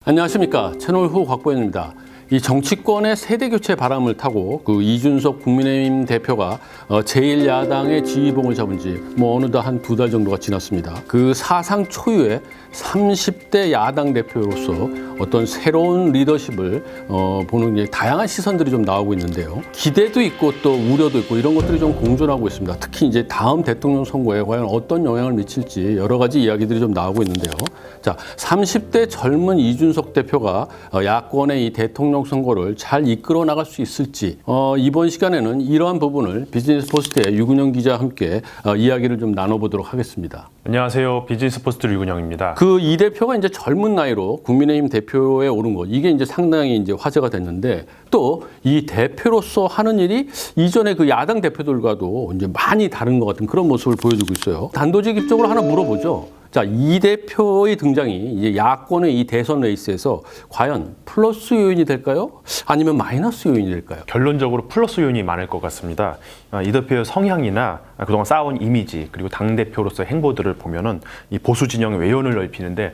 안녕하십니까. 채널 후 곽보현입니다. 이 정치권의 세대교체 바람을 타고 이준석 국민의힘 대표가 제1야당의 지휘봉을 잡은 지 어느덧 한 2달 정도가 지났습니다. 그 사상 초유의 30대 야당 대표로서 어떤 새로운 리더십을 보는 다양한 시선들이 좀 나오고 있는데요. 기대도 있고 또 우려도 있고 이런 것들이 좀 공존하고 있습니다. 특히 이제 다음 대통령 선거에 과연 어떤 영향을 미칠지 여러 가지 이야기들이 좀 나오고 있는데요. 자, 30대 젊은 이준석 대표가 야권의 이 대통령 선거를 잘 이끌어 나갈 수 있을지 이번 시간에는 이러한 부분을 비즈니스포스트의 유근영 기자와 함께 이야기를 좀 나눠보도록 하겠습니다. 안녕하세요. 비즈니스포스트 유근영입니다. 이 대표가 이제 젊은 나이로 국민의힘 대표에 오른 것, 이게 이제 상당히 이제 화제가 됐는데, 또 이 대표로서 하는 일이 이전에 그 야당 대표들과도 이제 많이 다른 것 같은 그런 모습을 보여주고 있어요. 단도직입적으로 하나 물어보죠. 자, 이 대표의 등장이 이제 야권의 이 대선 레이스에서 과연 플러스 요인이 될까요? 아니면 마이너스 요인이 될까요? 결론적으로 플러스 요인이 많을 것 같습니다. 이 대표의 성향이나 그동안 쌓아온 이미지, 그리고 당대표로서의 행보들을 보면은 이 보수 진영의 외연을 넓히는데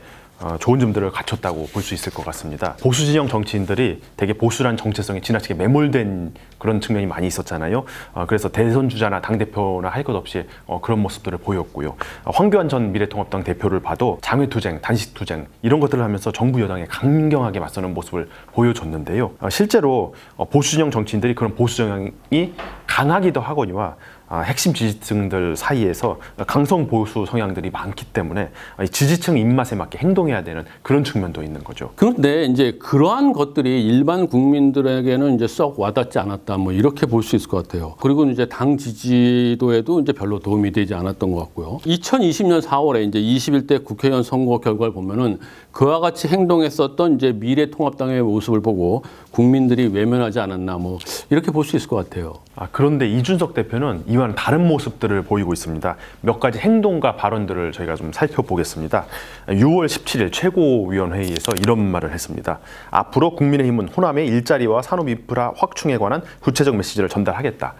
좋은 점들을 갖췄다고 볼 수 있을 것 같습니다. 보수 진영 정치인들이 되게 보수란 정체성에 지나치게 매몰된 그런 측면이 많이 있었잖아요. 그래서 대선 주자나 당대표나 할 것 없이 그런 모습들을 보였고요. 황교안 전 미래통합당 대표를 봐도 장외투쟁, 단식투쟁 이런 것들을 하면서 정부 여당에 강경하게 맞서는 모습을 보여줬는데요. 실제로 보수 진영 정치인들이 그런 보수 정향이 강하기도 하거니와 핵심 지지층들 사이에서 강성 보수 성향들이 많기 때문에 지지층 입맛에 맞게 행동해야 되는 그런 측면도 있는 거죠. 그런데 이제 그러한 것들이 일반 국민들에게는 이제 썩 와닿지 않았다, 이렇게 볼 수 있을 것 같아요. 그리고 이제 당 지지도에도 이제 별로 도움이 되지 않았던 것 같고요. 2020년 4월에 이제 21대 국회의원 선거 결과를 보면은 그와 같이 행동했었던 이제 미래통합당의 모습을 보고 국민들이 외면하지 않았나, 이렇게 볼 수 있을 것 같아요. 그런데 이준석 대표는 이와는 다른 모습들을 보이고 있습니다. 몇 가지 행동과 발언들을 저희가 좀 살펴보겠습니다. 6월 17일 최고위원회의에서 이런 말을 했습니다. 앞으로 국민의힘은 호남의 일자리와 산업 인프라 확충에 관한 구체적 메시지를 전달하겠다.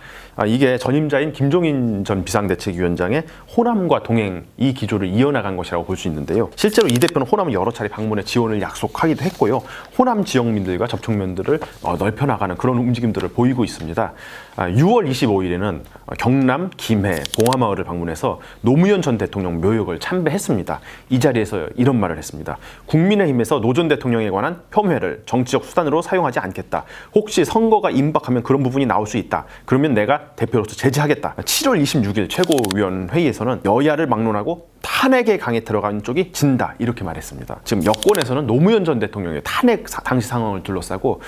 이게 전임자인 김종인 전 비상대책위원장의 호남과 동행 이 기조를 이어나간 것이라고 볼 수 있는데요. 실제로 이 대표는 호남을 여러 차례 방문해 지원을 약속하기도 했고요. 호남 지역민들과 접촉면들을 넓혀나가는 그런 움직임들을 보이고 있습니다. 6월 25일에는 경남 김해 봉화마을을 방문해서 노무현 전 대통령 묘역을 참배했습니다. 이 자리에서 이런 말을 했습니다. 국민의힘에서 노 전 대통령에 관한 폄훼를 정치적 수단으로 사용하지 않겠다. 혹시 선거가 임박하면 그런 부분이 나올 수 있다. 그러면 내가 대표로서 제지하겠다. 7월 26일 최고위원회의에서는 여야를 막론하고 탄핵의 강에 들어간 쪽이 진다 이렇게 말했습니다. 지금 여권에서는 노무현 전 대통령의 탄핵 당시 상황을 둘러싸고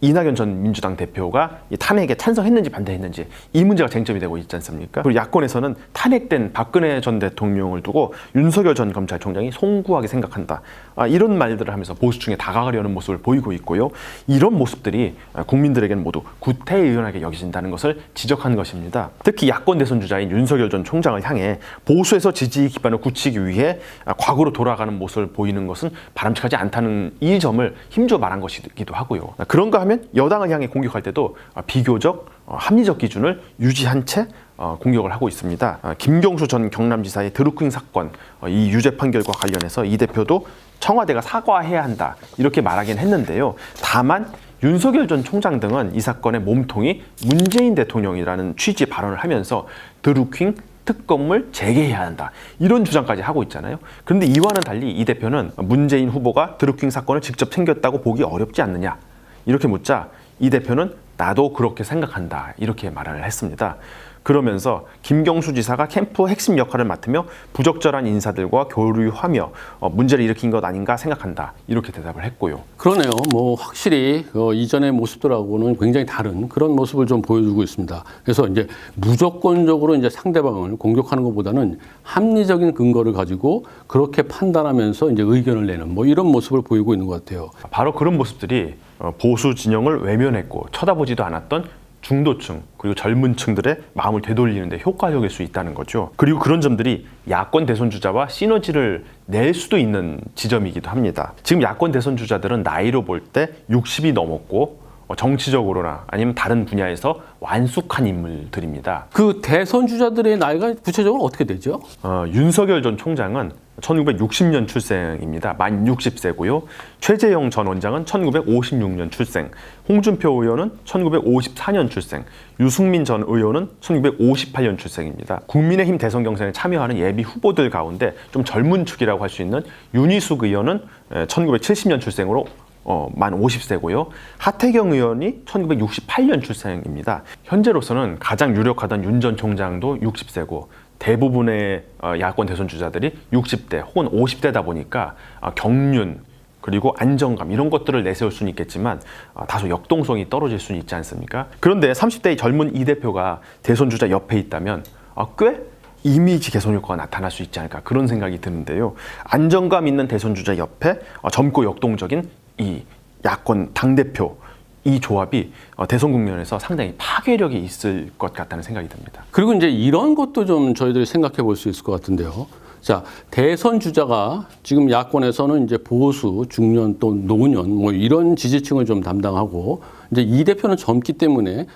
이낙연 전 민주당 대표가 이 탄핵에 찬성했는지 반대했는지 이 문제가 쟁점이 되고 있지 않습니까? 그리고 야권에서는 탄핵된 박근혜 전 대통령을 두고 윤석열 전 검찰총장이 송구하게 생각한다. 이런 말들을 하면서 보수층에 다가가려는 모습을 보이고 있고요. 이런 모습들이 국민들에게는 모두 구태의연하게 여겨진다는 것을 지적한 것입니다. 특히 야권 대선 주자인 윤석열 전 총장을 향해 보수에서 지지 기반을 굳히기 위해 과거로 돌아가는 모습을 보이는 것은 바람직하지 않다는 이 점을 힘줘 말한 것이기도 하고요. 그런가 하면 여당을 향해 공격할 때도 비교적 합리적 기준을 유지한 채 공격을 하고 있습니다. 김경수 전 경남지사의 드루킹 사건 이 유죄 판결과 관련해서 이 대표도 청와대가 사과해야 한다 이렇게 말하긴 했는데요. 다만 윤석열 전 총장 등은 이 사건의 몸통이 문재인 대통령이라는 취지의 발언을 하면서 드루킹 특검을 재개해야 한다 이런 주장까지 하고 있잖아요. 그런데 이와는 달리 이 대표는 문재인 후보가 드루킹 사건을 직접 챙겼다고 보기 어렵지 않느냐 이렇게 묻자 이 대표는 나도 그렇게 생각한다 이렇게 말을 했습니다. 그러면서 김경수 지사가 캠프 핵심 역할을 맡으며 부적절한 인사들과 교류하며 문제를 일으킨 것 아닌가 생각한다 이렇게 대답을 했고요. 그러네요. 확실히 이전의 모습들하고는 굉장히 다른 그런 모습을 좀 보여주고 있습니다. 그래서 이제 무조건적으로 이제 상대방을 공격하는 것보다는 합리적인 근거를 가지고 그렇게 판단하면서 이제 의견을 내는 이런 모습을 보이고 있는 것 같아요. 바로 그런 모습들이 보수 진영을 외면했고 쳐다보지도 않았던 중도층 그리고 젊은 층들의 마음을 되돌리는 데 효과적일 수 있다는 거죠. 그리고 그런 점들이 야권 대선 주자와 시너지를 낼 수도 있는 지점이기도 합니다. 지금 야권 대선 주자들은 나이로 볼 때 60이 넘었고 정치적으로나 아니면 다른 분야에서 완숙한 인물들입니다. 그 대선 주자들의 나이가 구체적으로 어떻게 되죠? 윤석열 전 총장은 1960년 출생입니다. 만 60세고요. 최재형 전 원장은 1956년 출생, 홍준표 의원은 1954년 출생, 유승민 전 의원은 1958년 출생입니다. 국민의힘 대선 경선에 참여하는 예비 후보들 가운데 좀 젊은 축이라고 할 수 있는 윤희숙 의원은 1970년 출생으로 만 50세고요. 하태경 의원이 1968년 출생입니다. 현재로서는 가장 유력하던 윤 전 총장도 60세고 대부분의 야권 대선 주자들이 60대 혹은 50대다 보니까 경륜 그리고 안정감 이런 것들을 내세울 수는 있겠지만 다소 역동성이 떨어질 수는 있지 않습니까? 그런데 30대의 젊은 이 대표가 대선 주자 옆에 있다면 꽤 이미지 개선 효과가 나타날 수 있지 않을까 그런 생각이 드는데요. 안정감 있는 대선 주자 옆에 젊고 역동적인 이 야권 당대표 이 조합이 대선 국면에서 상당히 파괴력이 있을 것 같다는 생각이 듭니다. 그리고 이제 이런 것도 좀 저희들이 생각해 볼 수 있을 것 같은데요. 자, 대선 주자가 지금 야권에서는 이제 보수, 중년 또 노년 뭐 이런 지지층을 좀 담당하고 이제 이 대표는 젊기 때문에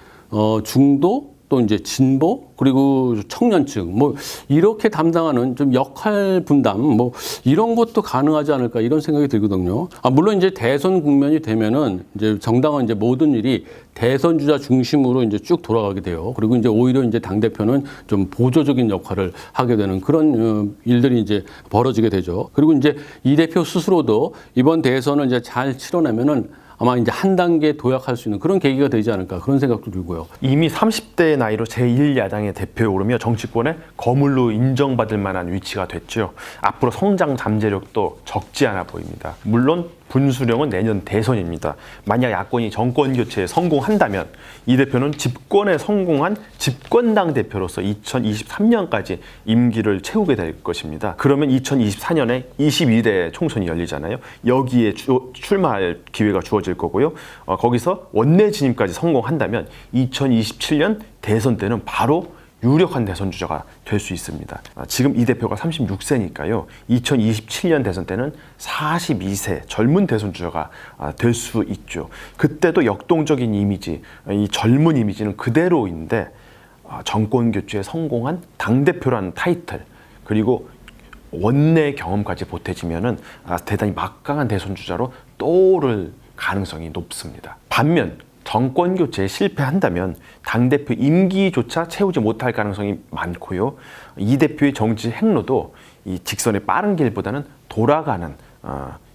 중도 또 이제 진보 그리고 청년층 뭐 이렇게 담당하는 좀 역할 분담 뭐 이런 것도 가능하지 않을까 이런 생각이 들거든요. 물론 이제 대선 국면이 되면은 이제 정당은 이제 모든 일이 대선 주자 중심으로 이제 쭉 돌아가게 돼요. 그리고 이제 오히려 이제 당 대표는 좀 보조적인 역할을 하게 되는 그런 일들이 이제 벌어지게 되죠. 그리고 이제 이 대표 스스로도 이번 대선을 이제 잘 치러내면은 아마 이제 한 단계 도약할 수 있는 그런 계기가 되지 않을까 그런 생각도 들고요. 이미 30대의 나이로 제1야당의 대표에 오르며 정치권의 거물로 인정받을 만한 위치가 됐죠. 앞으로 성장 잠재력도 적지 않아 보입니다. 물론 분수령은 내년 대선입니다. 만약 야권이 정권 교체에 성공한다면 이 대표는 집권에 성공한 집권당 대표로서 2023년까지 임기를 채우게 될 것입니다. 그러면 2024년에 22대 총선이 열리잖아요. 여기에 출마할 기회가 주어질 거고요. 거기서 원내 진입까지 성공한다면 2027년 대선 때는 바로 유력한 대선 주자가 될 수 있습니다. 지금 이 대표가 36세니까요. 2027년 대선 때는 42세 젊은 대선 주자가 될 수 있죠. 그때도 역동적인 이미지, 이 젊은 이미지는 그대로인데 정권 교체에 성공한 당대표라는 타이틀 그리고 원내 경험까지 보태지면은 대단히 막강한 대선 주자로 떠오를 가능성이 높습니다. 반면 정권 교체에 실패한다면 당대표 임기조차 채우지 못할 가능성이 많고요. 이 대표의 정치 행로도 이 직선의 빠른 길보다는 돌아가는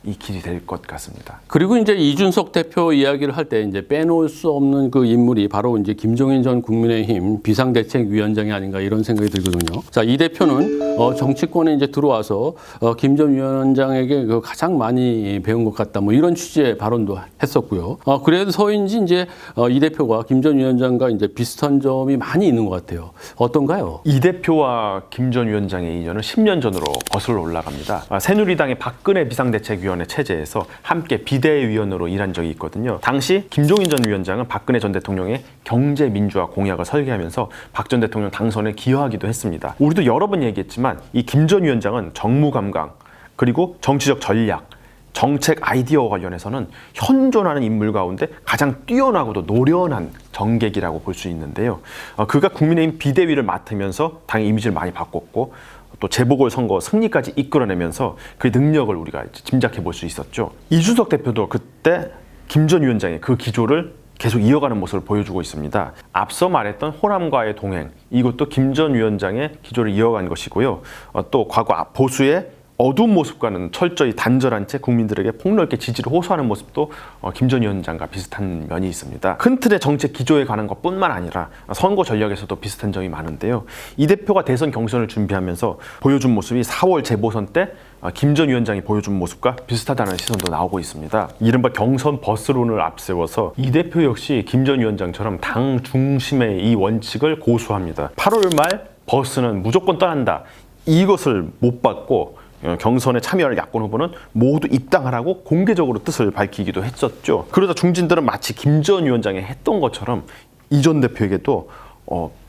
이 길이 될 것 같습니다. 그리고 이제 이준석 대표 이야기를 할 때 이제 빼놓을 수 없는 그 인물이 바로 이제 김종인 전 국민의힘 비상대책위원장이 아닌가 이런 생각이 들거든요. 자, 이 대표는 정치권에 이제 들어와서 김 전 위원장에게 그 가장 많이 배운 것 같다 뭐 이런 취지의 발언도 했었고요. 그래서인지 이제 이 대표가 김 전 위원장과 이제 비슷한 점이 많이 있는 것 같아요. 어떤가요? 이 대표와 김 전 위원장의 인연은 10년 전으로 거슬러 올라갑니다. 새누리당의 박근혜 비상대책위원회 체제에서 함께 비대위원으로 일한 적이 있거든요. 당시 김종인 전 위원장은 박근혜 전 대통령의 경제민주화 공약을 설계하면서 박 전 대통령 당선에 기여하기도 했습니다. 우리도 여러 번 얘기했지만 이 김 전 위원장은 정무감각 그리고 정치적 전략 정책 아이디어와 관련해서는 현존하는 인물 가운데 가장 뛰어나고도 노련한 정객이라고 볼 수 있는데요. 그가 국민의힘 비대위를 맡으면서 당의 이미지를 많이 바꿨고 또 재보궐선거 승리까지 이끌어내면서 그의 능력을 우리가 짐작해 볼 수 있었죠. 이준석 대표도 그때 김 전 위원장의 그 기조를 계속 이어가는 모습을 보여주고 있습니다. 앞서 말했던 호남과의 동행, 이것도 김 전 위원장의 기조를 이어간 것이고요. 또 과거 보수의 어두운 모습과는 철저히 단절한 채 국민들에게 폭넓게 지지를 호소하는 모습도 김 전 위원장과 비슷한 면이 있습니다. 큰 틀의 정책 기조에 관한 것뿐만 아니라 선거 전략에서도 비슷한 점이 많은데요. 이 대표가 대선 경선을 준비하면서 보여준 모습이 4월 재보선 때 김 전 위원장이 보여준 모습과 비슷하다는 시선도 나오고 있습니다. 이른바 경선 버스론을 앞세워서 이 대표 역시 김 전 위원장처럼 당 중심의 이 원칙을 고수합니다. 8월 말 버스는 무조건 떠난다. 이것을 못 받고 경선에 참여할 야권 후보는 모두 입당하라고 공개적으로 뜻을 밝히기도 했었죠. 그러다 중진들은 마치 김 전 위원장이 했던 것처럼 이 전 대표에게도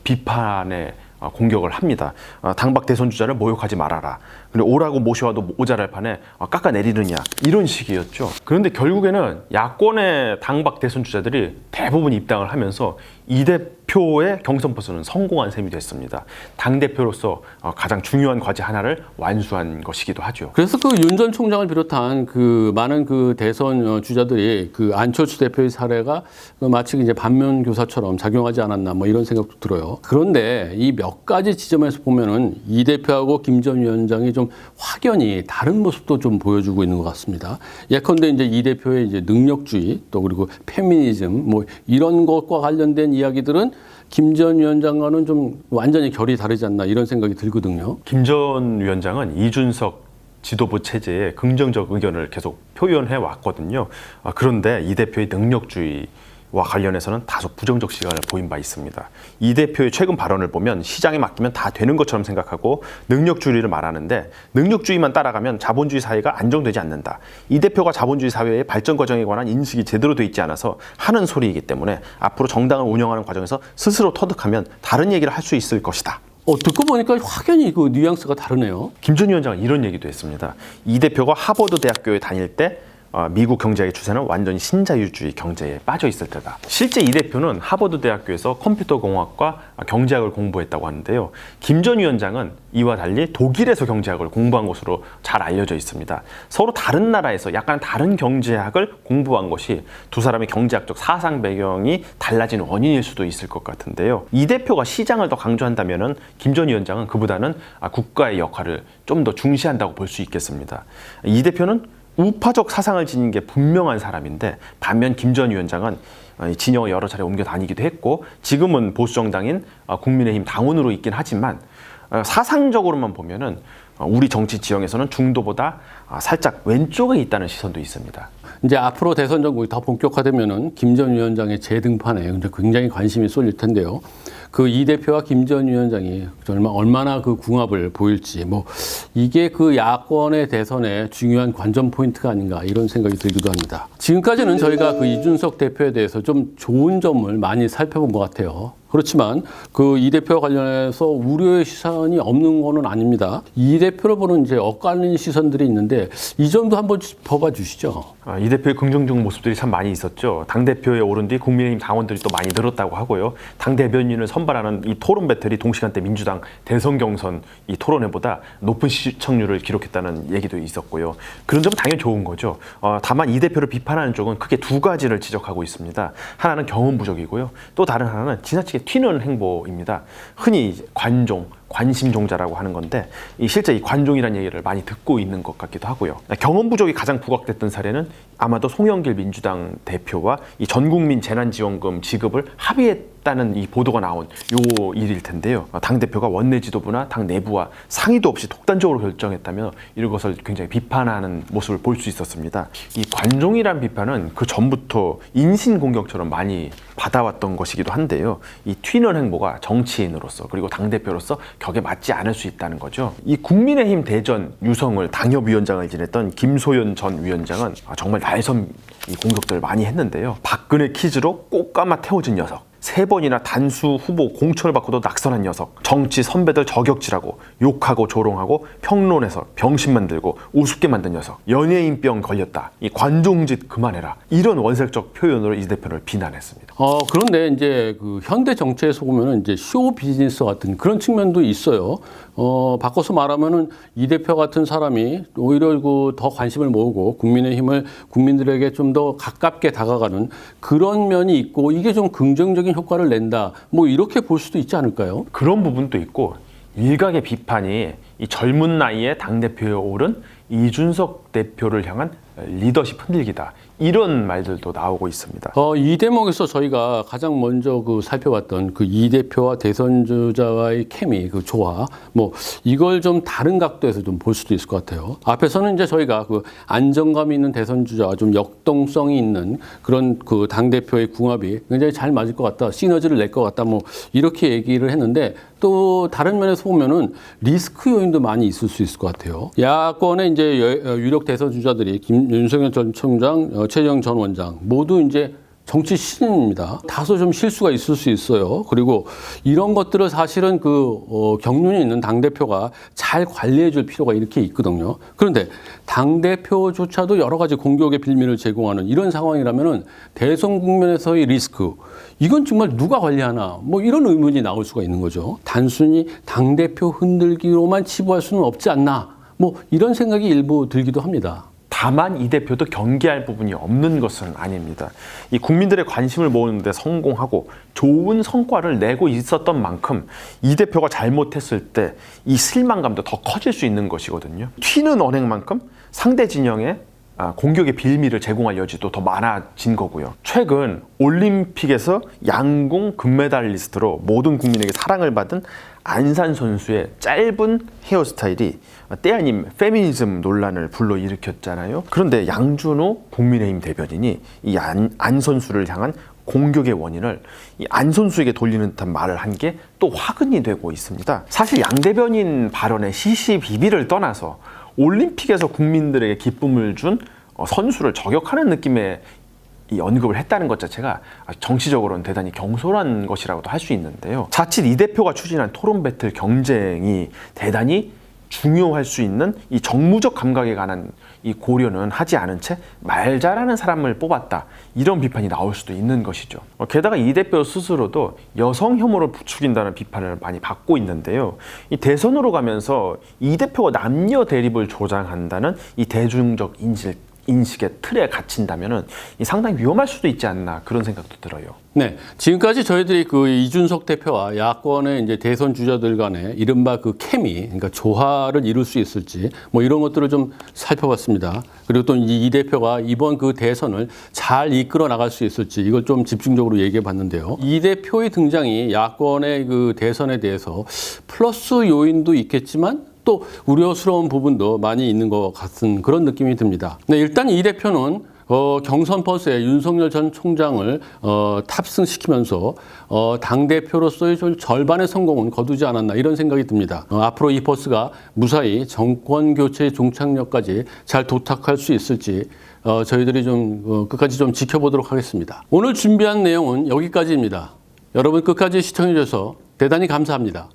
비판의 공격을 합니다. 당박 대선 주자를 모욕하지 말아라. 그리고 오라고 모셔와도 모자랄 판에 깎아내리느냐 이런 식이었죠. 그런데 결국에는 야권의 당박 대선 주자들이 대부분 입당을 하면서 이 대표의 경선 버스는 성공한 셈이 됐습니다. 당 대표로서 가장 중요한 과제 하나를 완수한 것이기도 하죠. 그래서 그 윤 전 총장을 비롯한 그 많은 그 대선 주자들이 그 안철수 대표의 사례가 마치 이제 반면 교사처럼 작용하지 않았나 뭐 이런 생각도 들어요. 그런데 이 몇 가지 지점에서 보면은 이 대표하고 김 전 위원장이 좀 확연히 다른 모습도 좀 보여주고 있는 것 같습니다. 예컨대 이제 이 대표의 이제 능력주의 또 그리고 페미니즘 뭐 이런 것과 관련된 이야기들은 김 전 위원장과는 좀 완전히 결이 다르지 않나 이런 생각이 들거든요. 김 전 위원장은 이준석 지도부 체제에 긍정적 의견을 계속 표현해 왔거든요. 그런데 이 대표의 능력주의와 관련해서는 다소 부정적 시각을 보인 바 있습니다. 이 대표의 최근 발언을 보면 시장에 맡기면 다 되는 것처럼 생각하고 능력주의를 말하는데 능력주의만 따라가면 자본주의 사회가 안정되지 않는다. 이 대표가 자본주의 사회의 발전 과정에 관한 인식이 제대로 돼 있지 않아서 하는 소리이기 때문에 앞으로 정당을 운영하는 과정에서 스스로 터득하면 다른 얘기를 할 수 있을 것이다. 듣고 보니까 확연히 그 뉘앙스가 다르네요. 김 전 위원장은 이런 얘기도 했습니다. 이 대표가 하버드 대학교에 다닐 때 미국 경제의 추세는 완전히 신자유주의 경제에 빠져 있을 때다. 실제 이 대표는 하버드 대학교에서 컴퓨터공학과 경제학을 공부했다고 하는데요. 김 전 위원장은 이와 달리 독일에서 경제학을 공부한 것으로 잘 알려져 있습니다. 서로 다른 나라에서 약간 다른 경제학을 공부한 것이 두 사람의 경제학적 사상 배경이 달라진 원인일 수도 있을 것 같은데요. 이 대표가 시장을 더 강조한다면은 김 전 위원장은 그보다는 국가의 역할을 좀 더 중시한다고 볼 수 있겠습니다. 이 대표는 우파적 사상을 지닌 게 분명한 사람인데 반면 김 전 위원장은 진영을 여러 차례 옮겨 다니기도 했고 지금은 보수 정당인 국민의힘 당원으로 있긴 하지만 사상적으로만 보면은 우리 정치 지형에서는 중도보다 살짝 왼쪽에 있다는 시선도 있습니다. 이제 앞으로 대선 전국이 더 본격화되면은 김 전 위원장의 재등판에 굉장히 관심이 쏠릴 텐데요. 그 이 대표와 김 전 위원장이 얼마나 그 궁합을 보일지 뭐 이게 그 야권의 대선의 중요한 관전 포인트가 아닌가 이런 생각이 들기도 합니다. 지금까지는 저희가 그 이준석 대표에 대해서 좀 좋은 점을 많이 살펴본 것 같아요. 그렇지만 그 이 대표와 관련해서 우려의 시선이 없는 거는 아닙니다. 이 대표를 보는 이제 엇갈리는 시선들이 있는데 이 점도 한번 짚어봐 주시죠. 이 대표의 긍정적 모습들이 참 많이 있었죠. 당대표에 오른 뒤 국민의힘 당원들이 또 많이 늘었다고 하고요. 당 대변인을 선발하는 이 토론 배틀이 동시간대 민주당 대선 경선 이 토론회보다 높은 시청률을 기록했다는 얘기도 있었고요. 그런 점은 당연히 좋은 거죠. 다만 이 대표를 비판하는 쪽은 크게 두 가지를 지적하고 있습니다. 하나는 경험 부족이고요. 또 다른 하나는 지나치게 튀는 행보입니다. 흔히 관심종자라고 하는 건데 실제 이 관종이라는 얘기를 많이 듣고 있는 것 같기도 하고요. 경험 부족이 가장 부각됐던 사례는 아마도 송영길 민주당 대표와 이 전국민 재난지원금 지급을 합의했다는 이 보도가 나온 요 일일 텐데요. 당대표가 원내 지도부나 당 내부와 상의도 없이 독단적으로 결정했다며 이것을 굉장히 비판하는 모습을 볼 수 있었습니다. 이 관종이란 비판은 그 전부터 인신공격처럼 많이 받아왔던 것이기도 한데요. 이 튀는 행보가 정치인으로서 그리고 당대표로서 격에 맞지 않을 수 있다는 거죠. 이 국민의힘 대전 유성을 당협위원장을 지냈던 김소연 전 위원장은 정말 날선 이 공격들을 많이 했는데요. 박근혜 퀴즈로 꽃가마 태워진 녀석. 3번이나 단수 후보 공천을 받고도 낙선한 녀석. 정치 선배들 저격질하고 욕하고 조롱하고 평론해서 병신 만들고 우습게 만든 녀석. 연예인병 걸렸다. 이 관종짓 그만해라. 이런 원색적 표현으로 이 대표를 비난했습니다. 그런데 이제 그 현대 정치에서 보면은 이제 쇼 비즈니스 같은 그런 측면도 있어요. 바꿔서 말하면은 이 대표 같은 사람이 오히려 더 관심을 모으고 국민의힘을 국민들에게 좀 더 가깝게 다가가는 그런 면이 있고 이게 좀 긍정적인 효과를 낸다. 뭐 이렇게 볼 수도 있지 않을까요? 그런 부분도 있고 일각의 비판이 이 젊은 나이에 당대표에 오른 이준석 대표를 향한 리더십 흔들기다. 이런 말들도 나오고 있습니다. 이 대목에서 저희가 가장 먼저 살펴봤던 그 이 대표와 대선 주자와의 케미, 그 조화, 뭐 이걸 좀 다른 각도에서 좀 볼 수도 있을 것 같아요. 앞에서는 이제 저희가 그 안정감 있는 대선 주자와 좀 역동성이 있는 그런 그 당 대표의 궁합이 굉장히 잘 맞을 것 같다, 시너지를 낼 것 같다, 뭐 이렇게 얘기를 했는데 또 다른 면에서 보면은 리스크 요인도 많이 있을 수 있을 것 같아요. 야권의 이제 유력 대선 주자들이 윤석열 전 총장, 최재형 전 원장 모두 이제 정치 신인입니다. 다소 좀 실수가 있을 수 있어요. 그리고 이런 것들을 사실은 경륜이 있는 당대표가 잘 관리해 줄 필요가 이렇게 있거든요. 그런데 당대표조차도 여러 가지 공격의 빌미를 제공하는 이런 상황이라면은 대선 국면에서의 리스크, 이건 정말 누가 관리하나, 뭐 이런 의문이 나올 수가 있는 거죠. 단순히 당대표 흔들기로만 치부할 수는 없지 않나, 뭐 이런 생각이 일부 들기도 합니다. 다만 이 대표도 경계할 부분이 없는 것은 아닙니다. 이 국민들의 관심을 모으는 데 성공하고 좋은 성과를 내고 있었던 만큼 이 대표가 잘못했을 때 이 실망감도 더 커질 수 있는 것이거든요. 튀는 언행만큼 상대 진영에 공격의 빌미를 제공할 여지도 더 많아진 거고요. 최근 올림픽에서 양궁 금메달리스트로 모든 국민에게 사랑을 받은 안산 선수의 짧은 헤어스타일이 때 아닌 페미니즘 논란을 불러일으켰잖아요. 그런데 양준호 국민의힘 대변인이 이 안 선수를 향한 공격의 원인을 이 안 선수에게 돌리는 듯한 말을 한 게 또 화근이 되고 있습니다. 사실 양 대변인 발언의 시시비비를 떠나서 올림픽에서 국민들에게 기쁨을 준 선수를 저격하는 느낌의 이 언급을 했다는 것 자체가 정치적으로는 대단히 경솔한 것이라고도 할 수 있는데요. 자칫 이 대표가 추진한 토론 배틀 경쟁이 대단히 중요할 수 있는 이 정무적 감각에 관한 이 고려는 하지 않은 채 말 잘하는 사람을 뽑았다, 이런 비판이 나올 수도 있는 것이죠. 게다가 이 대표 스스로도 여성 혐오를 부추긴다는 비판을 많이 받고 있는데요. 이 대선으로 가면서 이 대표가 남녀 대립을 조장한다는 이 대중적 인식의 틀에 갇힌다면은 상당히 위험할 수도 있지 않나, 그런 생각도 들어요. 네, 지금까지 저희들이 이준석 대표와 야권의 이제 대선 주자들 간의 이른바 케미, 그러니까 조화를 이룰 수 있을지 뭐 이런 것들을 좀 살펴봤습니다. 그리고 또 이 대표가 이번 대선을 잘 이끌어 나갈 수 있을지 이걸 좀 집중적으로 얘기해 봤는데요. 이 대표의 등장이 야권의 대선에 대해서 플러스 요인도 있겠지만 또 우려스러운 부분도 많이 있는 것 같은 그런 느낌이 듭니다. 네, 일단 이 대표는 경선 버스에 윤석열 전 총장을 탑승시키면서 당대표로서의 좀 절반의 성공은 거두지 않았나, 이런 생각이 듭니다. 앞으로 이 버스가 무사히 정권 교체 종착역까지 잘 도착할 수 있을지 저희들이 좀 끝까지 좀 지켜보도록 하겠습니다. 오늘 준비한 내용은 여기까지입니다. 여러분 끝까지 시청해 주셔서 대단히 감사합니다.